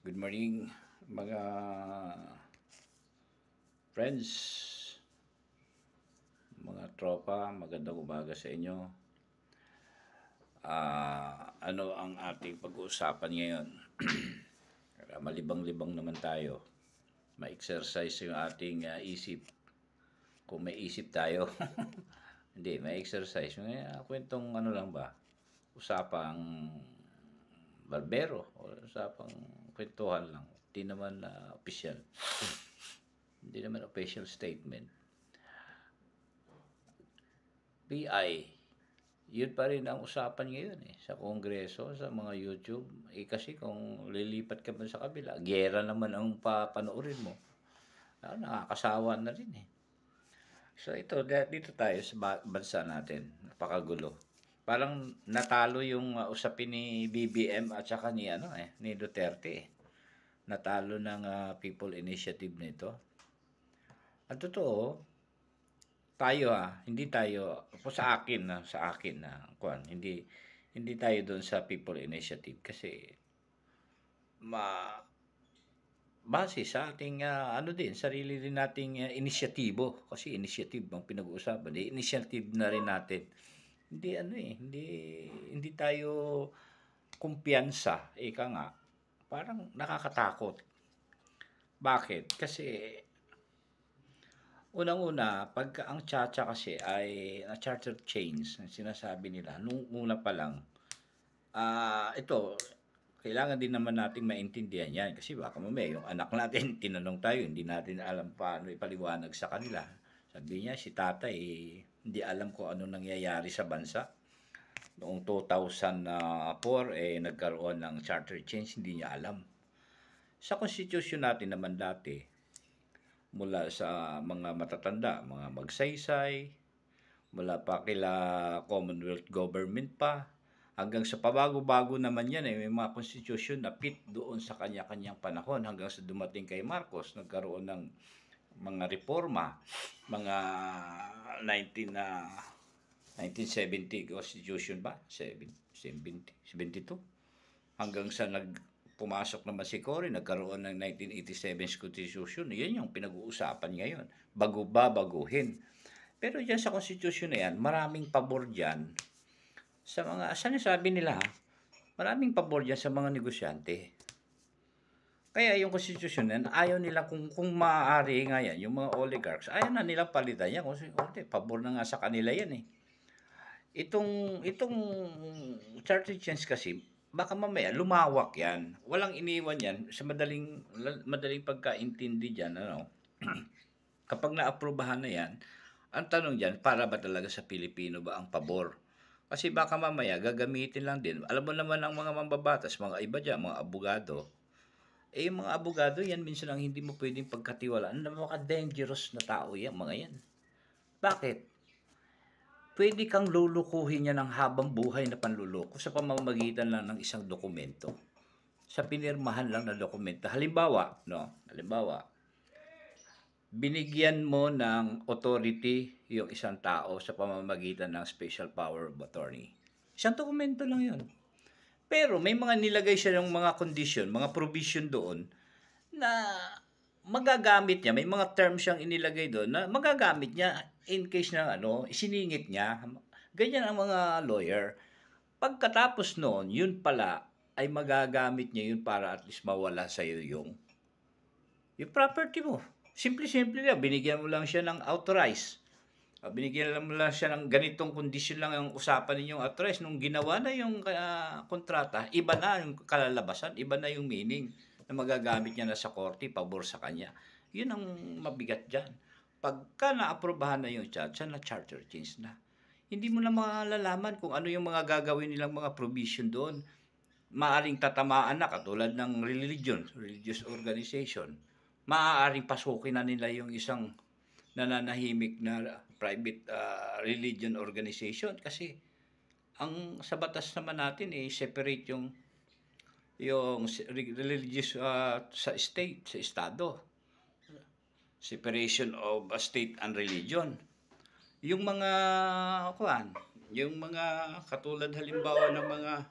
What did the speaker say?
Good morning, mga friends, mga tropa, magandang umaga sa inyo. Ano ang ating pag-uusapan ngayon? Malibang-libang naman tayo. Ma-exercise yung ating isip. Kung may isip tayo. Hindi, may exercise. May kwentong ano lang ba? Usapang barbero o usapang kwentuhan lang. Hindi naman official. Hindi naman official statement. PI, yun pa rin ang usapan ngayon sa Kongreso, sa mga YouTube. Kasi kung lilipat ka man sa kabila, gera naman ang papanoorin mo. Nakakasawa na rin So ito, dito tayo sa bansa natin. Napakagulo. Parang natalo yung usapin ni BBM at saka ni Duterte. Natalo ng People Initiative nito. Ang totoo, tayo hindi tayo sa akin na kuan, hindi tayo doon sa People Initiative kasi ma base sa ating ano din sarili din nating inisyatibo kasi initiative ang pinag-uusapan initiative na rin natin hindi hindi tayo kumpiyansa ika nga parang nakakatakot bakit kasi unang-una, pagka ang tsa-tsa kasi ay charter chains, sinasabi nila, nung una pa lang, ito, kailangan din naman nating maintindihan yan. Kasi baka mamaya yung anak natin, tinanong tayo, hindi natin alam paano ipaliwanag sa kanila. Sabi niya, si tatay, hindi alam kung ano nangyayari sa bansa. Noong 2004, nagkaroon ng charter change, hindi niya alam. Sa constitution natin naman dati, mula sa mga matatanda, mga magsaysay, mula pa kila Commonwealth Government pa, hanggang sa pabago-bago naman yan may mga constitution na fit doon sa kanya-kanyang panahon hanggang sa dumating kay Marcos, nagkaroon ng mga reforma, mga 1970 constitution ba? 72 hanggang sa pumasok naman si Cory, nagkaroon ng 1987 Constitution. Yan yung pinag-uusapan ngayon. Baguhin. Pero dyan sa Constitution na yan, maraming pabor dyan sa mga, sabi nila maraming pabor dyan sa mga negosyante. Kaya yung Constitution na yan, ayaw nila kung maaari nga yan, yung mga oligarchs, ayaw na nila palitan yan. Kasi pabor na nga sa kanila yan Itong charter change kasi, baka mamaya lumawak yan. Walang iniwan yan sa madaling pagkaintindi dyan. Kapag naaprubahan na yan, ang tanong dyan, para ba talaga sa Pilipino ba ang pabor? Kasi baka mamaya gagamitin lang din. Alam mo naman ang mga mambabatas, mga iba dyan, mga abogado. Yung mga abogado yan, minsan ang hindi mo pwedeng pagkatiwalaan. Napaka-dangerous na tao yan, mga yan. Bakit? Pwede kang lulukuhin niya ng habang buhay na panluloko sa pamamagitan lang ng isang dokumento. Sa pinirmahan lang na dokumento. Halimbawa, binigyan mo ng authority yung isang tao sa pamamagitan ng special power of attorney. Isang dokumento lang yun. Pero may mga nilagay siya ng mga condition, mga provision doon na magagamit niya, may mga terms siyang inilagay doon na magagamit niya in case na isiningit niya. Ganyan ang mga lawyer. Pagkatapos noon, yun pala ay magagamit niya yun para at least mawala sa iyo yung property mo. Simple-simple lang, binigyan mo lang siya ng authorized. Binigyan mo lang siya ng ganitong kondisyon lang ang usapan ninyong authorized. Nung ginawa na yung kontrata, iba na yung kalalabasan, iba na yung meaning na magagamit niya na sa korte, pabor sa kanya. Yun ang mabigat dyan. Pagka naaprubahan na yung charter change na. Hindi mo na malalaman kung ano yung mga gagawin nilang mga provision doon. Maaring tatamaan na katulad ng religious organization. Maaaring pasukin na nila yung isang nananahimik na private religion organization kasi ang sa batas naman natin separate yung religious sa state, sa estado. Separation of state and religion. Yung mga yung mga katulad halimbawa ng mga